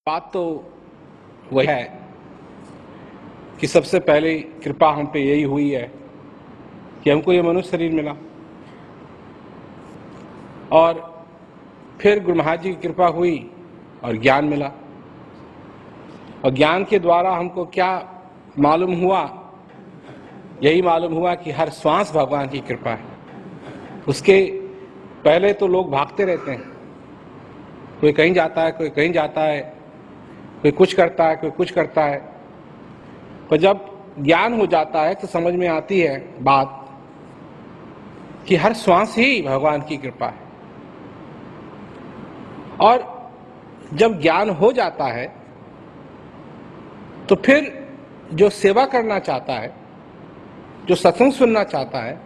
बात तो वही है कि सबसे पहले कृपा हम पे यही हुई है कि हमको ये मनुष्य शरीर मिला, और फिर गुरु महाराज जी की कृपा हुई और ज्ञान मिला। और ज्ञान के द्वारा हमको क्या मालूम हुआ? यही मालूम हुआ कि हर श्वास भगवान की कृपा है। उसके पहले तो लोग भागते रहते हैं, कोई कहीं जाता है, कोई कहीं जाता है, कोई कुछ करता है, कोई कुछ करता है। पर जब ज्ञान हो जाता है तो समझ में आती है बात कि हर श्वास ही भगवान की कृपा है। और जब ज्ञान हो जाता है तो फिर जो सेवा करना चाहता है, जो सत्संग सुनना चाहता है,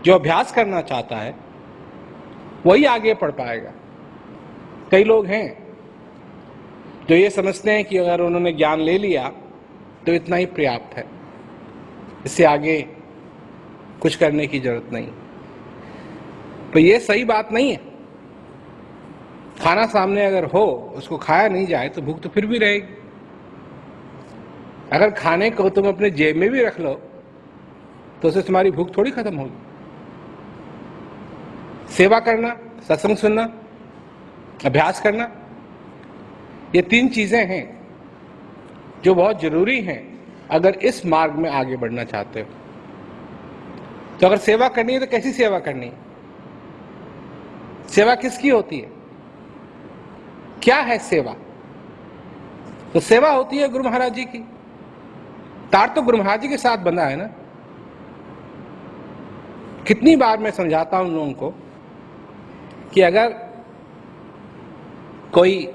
जो अभ्यास करना चाहता है, वही आगे बढ़ पाएगा। कई लोग हैं जो ये समझते हैं कि अगर उन्होंने ज्ञान ले लिया तो इतना ही पर्याप्त है, इससे आगे कुछ करने की जरूरत नहीं। तो ये सही बात नहीं है। खाना सामने अगर हो, उसको खाया नहीं जाए तो भूख तो फिर भी रहेगी। अगर खाने को तुम अपने जेब में भी रख लो तो उससे तुम्हारी भूख थोड़ी खत्म होगी। सेवा करना, सत्संग सुनना, अभ्यास करना, ये तीन चीजें हैं जो बहुत जरूरी हैं अगर इस मार्ग में आगे बढ़ना चाहते हो। तो अगर सेवा करनी है तो कैसी सेवा करनी है? सेवा किसकी होती है? क्या है सेवा? तो सेवा होती है गुरु महाराज जी की। तार तो गुरु महाराज जी के साथ बंधा है ना। कितनी बार मैं समझाता हूं लोगों को कि अगर कोई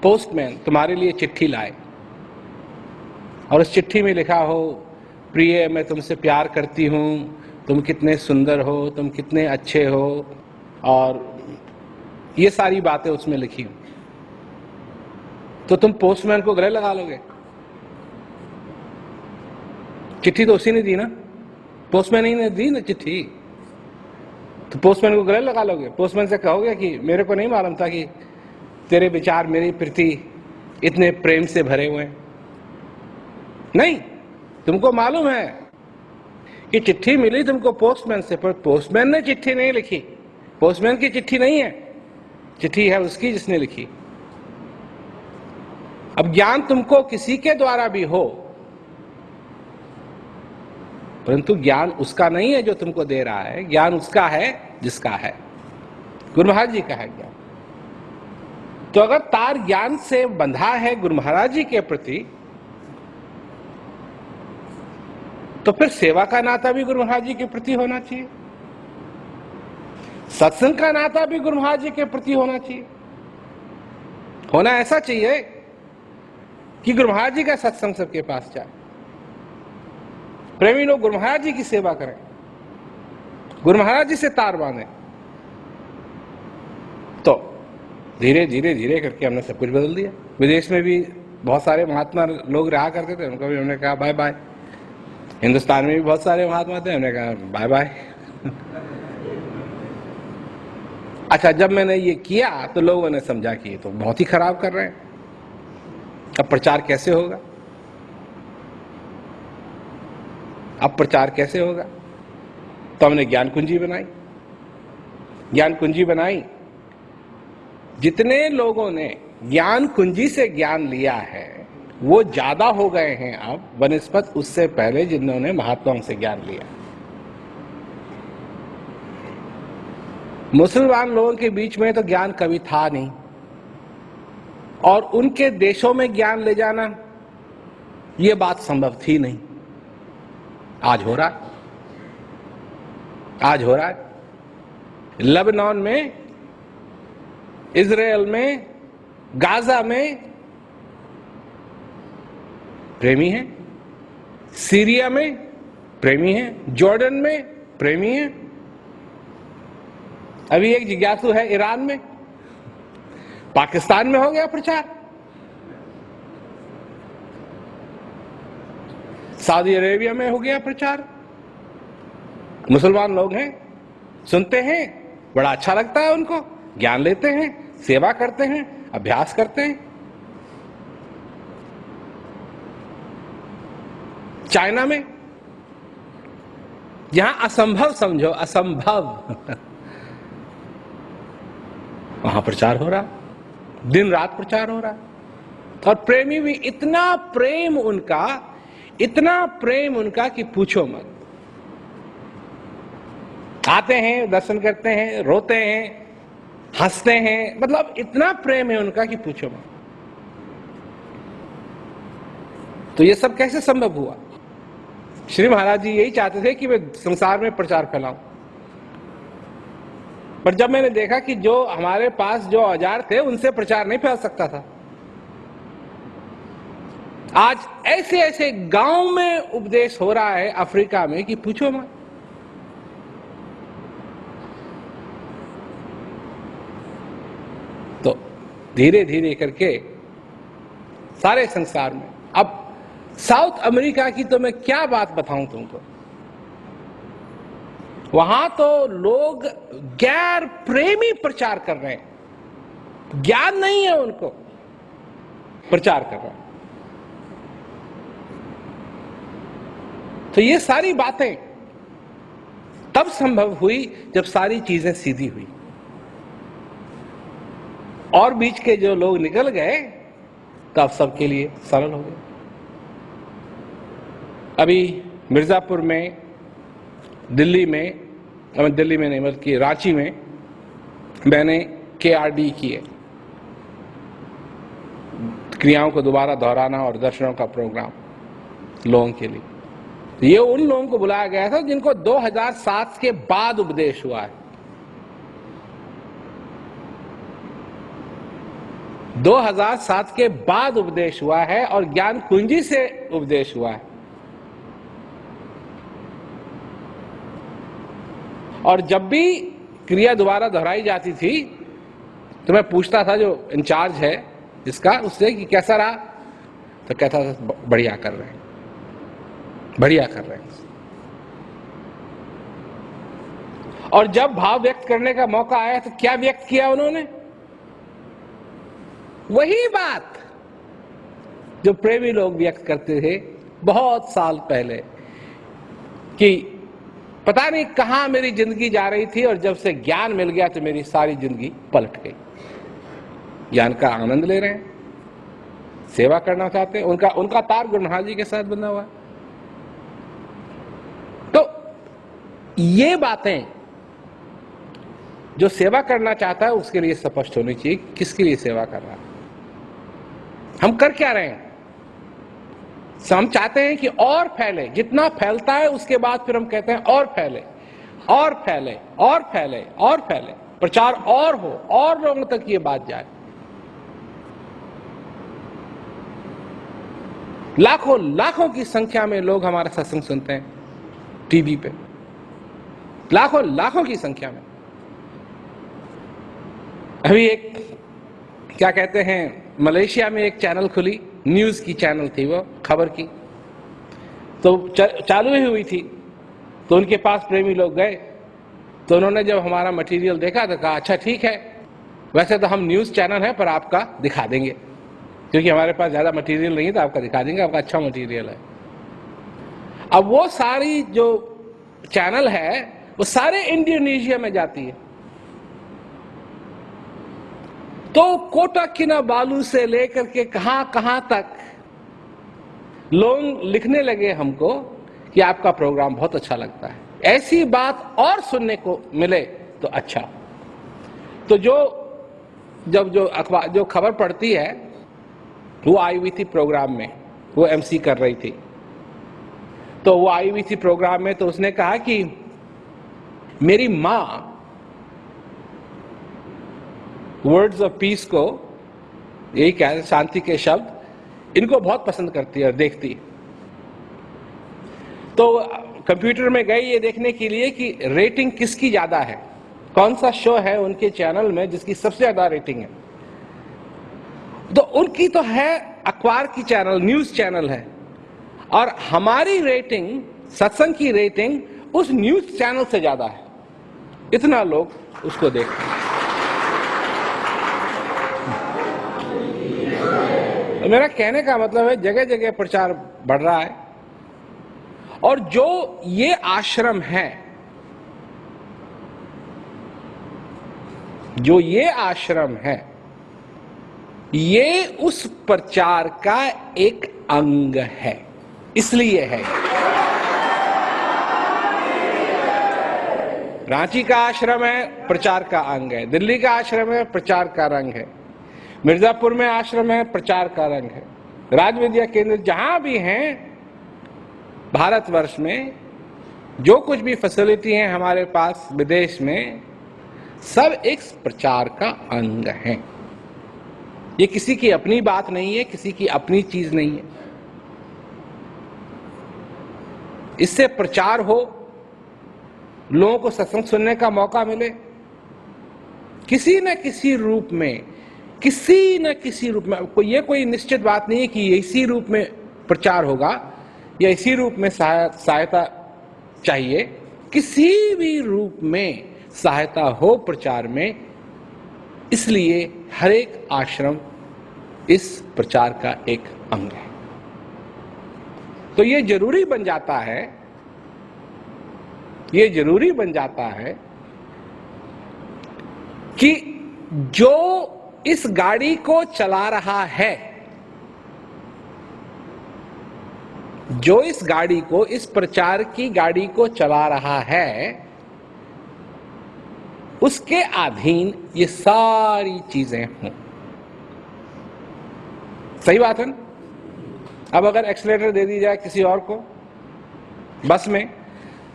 पोस्टमैन तुम्हारे लिए चिट्ठी लाए और उस चिट्ठी में लिखा हो, प्रिय मैं तुमसे प्यार करती हूं, तुम कितने सुंदर हो, तुम कितने अच्छे हो, और ये सारी बातें उसमें लिखी हो, तो तुम पोस्टमैन को गले लगा लोगे? चिट्ठी तो उसी ने दी ना, पोस्टमैन ही ने दी ना चिट्ठी, तो पोस्टमैन को गले लगा लोगे? पोस्टमैन से कहोगे कि मेरे को नहीं मालूम था कि तेरे विचार मेरी प्रति इतने प्रेम से भरे हुए हैं? नहीं, तुमको मालूम है कि चिट्ठी मिली तुमको पोस्टमैन से, पर पोस्टमैन ने चिट्ठी नहीं लिखी। पोस्टमैन की चिट्ठी नहीं है, चिट्ठी है उसकी जिसने लिखी। अब ज्ञान तुमको किसी के द्वारा भी हो, परंतु ज्ञान उसका नहीं है जो तुमको दे रहा है, ज्ञान उसका है जिसका है। गुरु महाराज जी का है ज्ञान। तो अगर तार ज्ञान से बंधा है गुरु महाराज जी के प्रति, तो फिर सेवा का नाता भी गुरु महाराज जी के प्रति होना चाहिए, सत्संग का नाता भी गुरु महाराज जी के प्रति होना चाहिए। होना ऐसा चाहिए कि गुरु महाराज जी का सत्संग सबके पास जाए, प्रेमी लोग गुरु महाराज जी की सेवा करें, गुरु महाराज जी से तार बांधे। तो धीरे धीरे धीरे करके हमने सब कुछ बदल दिया। विदेश में भी बहुत सारे महात्मा लोग रहा करते थे, उनको भी हमने कहा बाय बाय। हिंदुस्तान में भी बहुत सारे महात्मा थे, हमने कहा बाय बाय। अच्छा, जब मैंने ये किया तो लोगों ने समझा कि ये तो बहुत ही खराब कर रहे हैं, अब प्रचार कैसे होगा? अब प्रचार कैसे होगा? तो हमने ज्ञान कुंजी बनाई। ज्ञान कुंजी बनाई, जितने लोगों ने ज्ञान कुंजी से ज्ञान लिया है वो ज्यादा हो गए हैं अब बनिस्बत उससे पहले जिन्होंने महात्माओं से ज्ञान लिया। मुसलमान लोगों के बीच में तो ज्ञान कभी था नहीं, और उनके देशों में ज्ञान ले जाना ये बात संभव थी नहीं। आज हो रहा है, आज हो रहा है। लेबनान में, इजराइल में, गाजा में प्रेमी हैं, सीरिया में प्रेमी हैं, जॉर्डन में प्रेमी हैं। अभी एक जिज्ञासु है ईरान में, पाकिस्तान में हो गया प्रचार, सऊदी अरेबिया में हो गया प्रचार। मुसलमान लोग हैं, सुनते हैं, बड़ा अच्छा लगता है उनको, ज्ञान लेते हैं, सेवा करते हैं, अभ्यास करते हैं। चाइना में, जहां असंभव समझो, असंभव वहां प्रचार हो रहा, दिन रात प्रचार हो रहा। और प्रेमी भी, इतना प्रेम उनका कि पूछो मत। आते हैं, दर्शन करते हैं, रोते हैं, हंसते हैं, मतलब इतना प्रेम है उनका कि पूछो मत। तो ये सब कैसे संभव हुआ? श्री महाराज जी यही चाहते थे कि मैं संसार में प्रचार फैलाऊं, पर जब मैंने देखा कि जो हमारे पास जो औजार थे उनसे प्रचार नहीं फैल सकता था। आज ऐसे ऐसे गांव में उपदेश हो रहा है अफ्रीका में कि पूछो मत। तो धीरे धीरे करके सारे संसार में, अब साउथ अमेरिका की तो मैं क्या बात बताऊं तुमको, वहां तो लोग गैर प्रेमी प्रचार कर रहे हैं, ज्ञान नहीं है उनको, प्रचार कर रहे हैं। तो ये सारी बातें तब संभव हुई जब सारी चीजें सीधी हुई, और बीच के जो लोग निकल गए तो अब सबके लिए सरल हो गए। अभी मिर्जापुर में, दिल्ली में नहीं बल्कि रांची में मैंने KRD की है, क्रियाओं को दोबारा दोहराना और दर्शनों का प्रोग्राम लोगों के लिए। ये उन लोगों को बुलाया गया था जिनको 2007 के बाद उपदेश हुआ है। 2007 के बाद उपदेश हुआ है और ज्ञान कुंजी से उपदेश हुआ है। और जब भी क्रिया दोबारा दोहराई जाती थी तो मैं पूछता था जो इंचार्ज है इसका, उससे कि कैसा रहा, तो कहता था बढ़िया कर रहे हैं, बढ़िया कर रहे हैं। और जब भाव व्यक्त करने का मौका आया तो क्या व्यक्त किया उन्होंने? वही बात जो प्रेमी लोग व्यक्त करते थे बहुत साल पहले कि पता नहीं कहां मेरी जिंदगी जा रही थी और जब से ज्ञान मिल गया तो मेरी सारी जिंदगी पलट गई। ज्ञान का आनंद ले रहे हैं, सेवा करना चाहते हैं, उनका तार गुरु महाराज जी के साथ बंधा हुआ है। तो ये बातें जो सेवा करना चाहता है उसके लिए स्पष्ट होनी चाहिए, किसके लिए सेवा कर रहा है, हम कर क्या रहे हैं। हम चाहते हैं कि और फैले, जितना फैलता है उसके बाद फिर हम कहते हैं और फैले, और फैले, और फैले, और फैले, प्रचार और हो, और लोगों तक ये बात जाए। लाखों लाखों की संख्या में लोग हमारा सत्संग सुनते हैं टीवी पे, लाखों लाखों की संख्या में। अभी एक क्या कहते हैं, मलेशिया में एक चैनल खुली, न्यूज की चैनल थी वो, खबर की, तो चालू ही हुई थी। तो उनके पास प्रेमी लोग गए, तो उन्होंने जब हमारा मटेरियल देखा तो कहा अच्छा ठीक है, वैसे तो हम न्यूज चैनल है पर आपका दिखा देंगे, क्योंकि हमारे पास ज्यादा मटेरियल नहीं है तो आपका दिखा देंगे, आपका अच्छा मटेरियल है। अब वो सारी जो चैनल है वो सारे इंडोनेशिया में जाती है। तो कोटा किनाबालू से लेकर के कहां कहां तक लोग लिखने लगे हमको कि आपका प्रोग्राम बहुत अच्छा लगता है, ऐसी बात और सुनने को मिले तो अच्छा। तो जब जो खबर पड़ती है वो आई हुई थी प्रोग्राम में, वो MC कर रही थी, तो वो आई हुई थी प्रोग्राम में, तो उसने कहा कि मेरी माँ वर्ड्स ऑफ पीस को, यही कह शांति के शब्द, इनको बहुत पसंद करती है और देखती है। तो कंप्यूटर में गई ये देखने के लिए कि रेटिंग किसकी ज्यादा है, कौन सा शो है उनके चैनल में जिसकी सबसे ज्यादा रेटिंग है। तो उनकी तो है अखबार की चैनल, न्यूज चैनल है, और हमारी रेटिंग, सत्संग की रेटिंग उस न्यूज चैनल से ज्यादा है। इतना लोग उसको देखते हैं। मेरा कहने का मतलब है जगह जगह प्रचार बढ़ रहा है, और जो ये आश्रम है, जो ये आश्रम है, ये उस प्रचार का एक अंग है, इसलिए है। रांची का आश्रम है, प्रचार का अंग है। दिल्ली का आश्रम है, प्रचार का रंग है। मिर्जापुर में आश्रम है, प्रचार का रंग है। राज विद्या केंद्र जहां भी हैं भारतवर्ष में, जो कुछ भी फैसिलिटी है हमारे पास विदेश में, सब एक प्रचार का अंग है। ये किसी की अपनी बात नहीं है, किसी की अपनी चीज नहीं है। इससे प्रचार हो, लोगों को सत्संग सुनने का मौका मिले, किसी न किसी रूप में, किसी न किसी रूप में। ये कोई निश्चित बात नहीं है कि इसी रूप में प्रचार होगा या इसी रूप में सहायता चाहिए। किसी भी रूप में सहायता हो प्रचार में, इसलिए हर एक आश्रम इस प्रचार का एक अंग है। तो ये जरूरी बन जाता है, ये जरूरी बन जाता है कि जो इस गाड़ी को चला रहा है, जो इस गाड़ी को, इस प्रचार की गाड़ी को चला रहा है, उसके अधीन ये सारी चीजें हों। सही बात है ना? अब अगर एक्सीलरेटर दे दी जाए किसी और को, बस में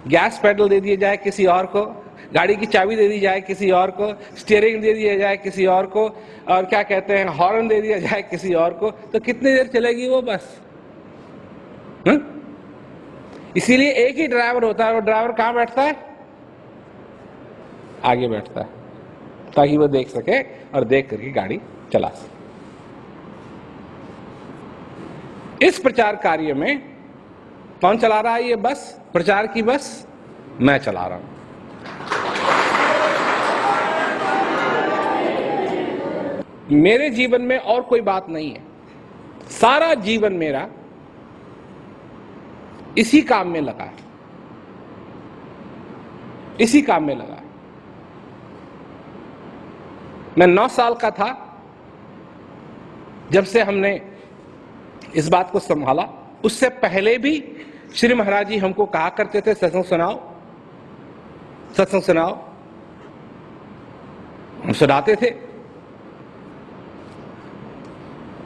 गैस पेडल दे दिया जाए किसी और को, गाड़ी की चाबी दे दी जाए किसी और को, स्टीयरिंग दे दिया जाए किसी और को, और क्या कहते हैं हॉर्न दे दिया जाए किसी और को, तो कितनी देर चलेगी वो बस? इसीलिए एक ही ड्राइवर होता है। वो ड्राइवर कहां बैठता है? आगे बैठता है, ताकि वो देख सके और देख करके गाड़ी चला सके। इस प्रचार कार्य में कौन चला रहा है ये बस? प्रचार की बस मैं चला रहा हूं। मेरे जीवन में और कोई बात नहीं है। सारा जीवन मेरा इसी काम में लगा है, इसी काम में लगा है। मैं 9 साल का था जब से हमने इस बात को संभाला। उससे पहले भी श्री महाराज जी हमको कहा करते थे, सत्संग सुनाओ, सत्संग सुनाओ। हम सुनाते थे।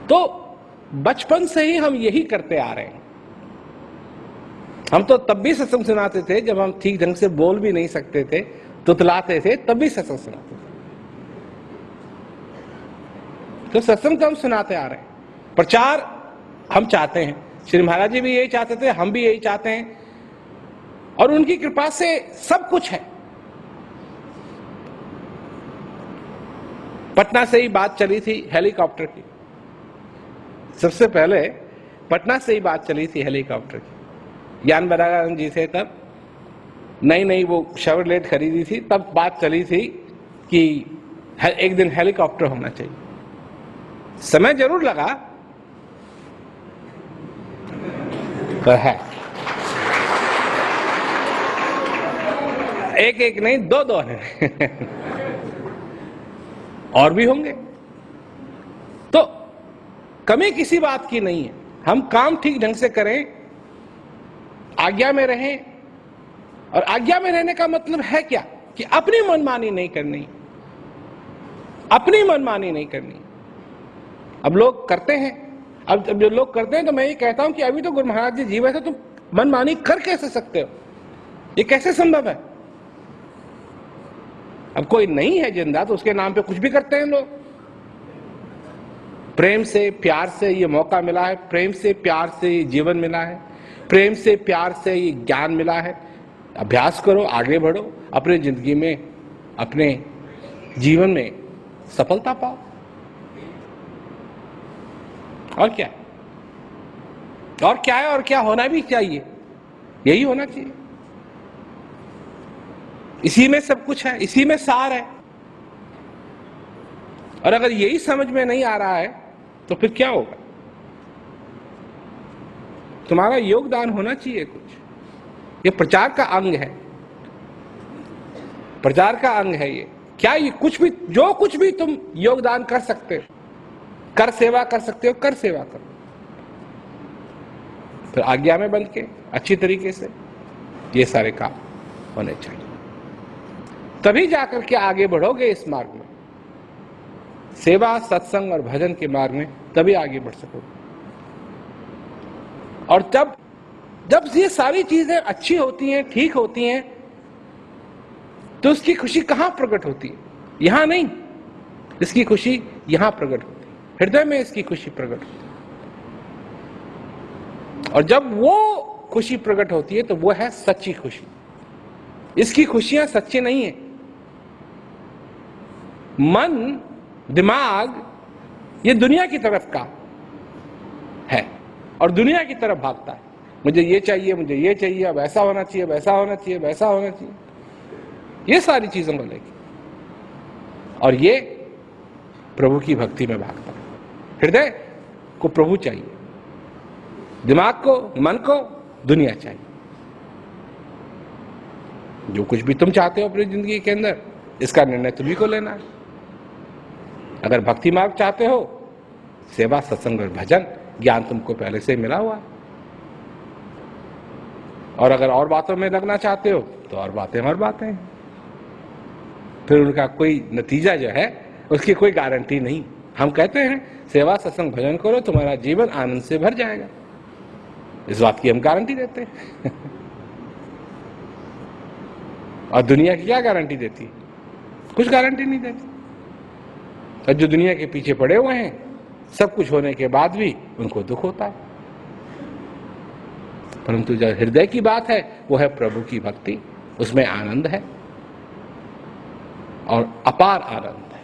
तो बचपन से ही हम यही करते आ रहे हैं। हम तो तब भी सत्संग सुनाते थे जब हम ठीक ढंग से बोल भी नहीं सकते थे, तुतलाते थे, तब भी सत्संग सुनाते थे। तो सत्संग तो हम सुनाते आ रहे हैं। प्रचार हम चाहते हैं, श्री महाराज जी भी यही चाहते थे, हम भी यही चाहते हैं, और उनकी कृपा से सब कुछ है। पटना से ही बात चली थी हेलीकॉप्टर की। सबसे पहले पटना से ही बात चली थी हेलीकॉप्टर की। ज्ञान बरागानंद जी से तब नई नई वो शेवरलेट खरीदी थी, तब बात चली थी कि एक दिन हेलीकॉप्टर होना चाहिए। समय जरूर लगा, पर है। एक एक नहीं, 2-2 है। और भी होंगे। तो कमी किसी बात की नहीं है। हम काम ठीक ढंग से करें, आज्ञा में रहें। और आज्ञा में रहने का मतलब है क्या? कि अपनी मनमानी नहीं करनी, अपनी मनमानी नहीं करनी। अब लोग करते हैं, अब जो लोग करते हैं, तो मैं ये कहता हूं कि अभी तो गुरु महाराज जी जीवित है, तुम मनमानी कर कैसे सकते हो? ये कैसे संभव है? अब कोई नहीं है जिंदा तो उसके नाम पे कुछ भी करते हैं लोग। प्रेम से प्यार से ये मौका मिला है, प्रेम से प्यार से ये जीवन मिला है, प्रेम से प्यार से ये ज्ञान मिला है। अभ्यास करो, आगे बढ़ो, अपनी जिंदगी में, अपने जीवन में सफलता पाओ। और क्या, और क्या है, और क्या होना भी चाहिए, यही होना चाहिए। इसी में सब कुछ है, इसी में सार है। और अगर यही समझ में नहीं आ रहा है तो फिर क्या होगा? तुम्हारा योगदान होना चाहिए कुछ। ये प्रचार का अंग है, प्रचार का अंग है ये। क्या ये कुछ भी, जो कुछ भी तुम योगदान कर सकते हो, कर सेवा कर सकते हो, कर सेवा करो, फिर आज्ञा में बंध के अच्छी तरीके से ये सारे काम होने चाहिए, तभी जाकर के आगे बढ़ोगे इस मार्ग में, सेवा सत्संग और भजन के मार्ग में, तभी आगे बढ़ सकोगे। और जब ये सारी चीजें अच्छी होती हैं, ठीक होती हैं, तो उसकी खुशी कहां प्रकट होती है? यहां नहीं, इसकी खुशी यहां प्रकट होती है, हृदय में इसकी खुशी प्रकट होती है। और जब वो खुशी प्रकट होती है तो वो है सच्ची खुशी। इसकी खुशियां सच्ची नहीं है। मन, दिमाग ये दुनिया की तरफ का है और दुनिया की तरफ भागता है, मुझे ये चाहिए, मुझे ये चाहिए, अब ऐसा होना चाहिए, वैसा होना चाहिए, वैसा होना चाहिए, ये सारी चीजों को लेकर। और ये प्रभु की भक्ति में भागता है। हृदय को प्रभु चाहिए, दिमाग को, मन को दुनिया चाहिए। जो कुछ भी तुम चाहते हो अपनी जिंदगी के अंदर, इसका निर्णय तुम्ही को लेना है। अगर भक्ति मार्ग चाहते हो, सेवा सत्संग और भजन ज्ञान तुमको पहले से मिला हुआ है। और अगर और बातों में लगना चाहते हो तो और बातें हैं, फिर उनका कोई नतीजा जो है उसकी कोई गारंटी नहीं। हम कहते हैं सेवा सत्संग भजन करो, तुम्हारा जीवन आनंद से भर जाएगा, इस बात की हम गारंटी देते हैं। और दुनिया की क्या गारंटी देती है? कुछ गारंटी नहीं देती। और जो दुनिया के पीछे पड़े हुए हैं, सब कुछ होने के बाद भी उनको दुख होता है। परंतु जो हृदय की बात है वो है प्रभु की भक्ति, उसमें आनंद है और अपार आनंद है।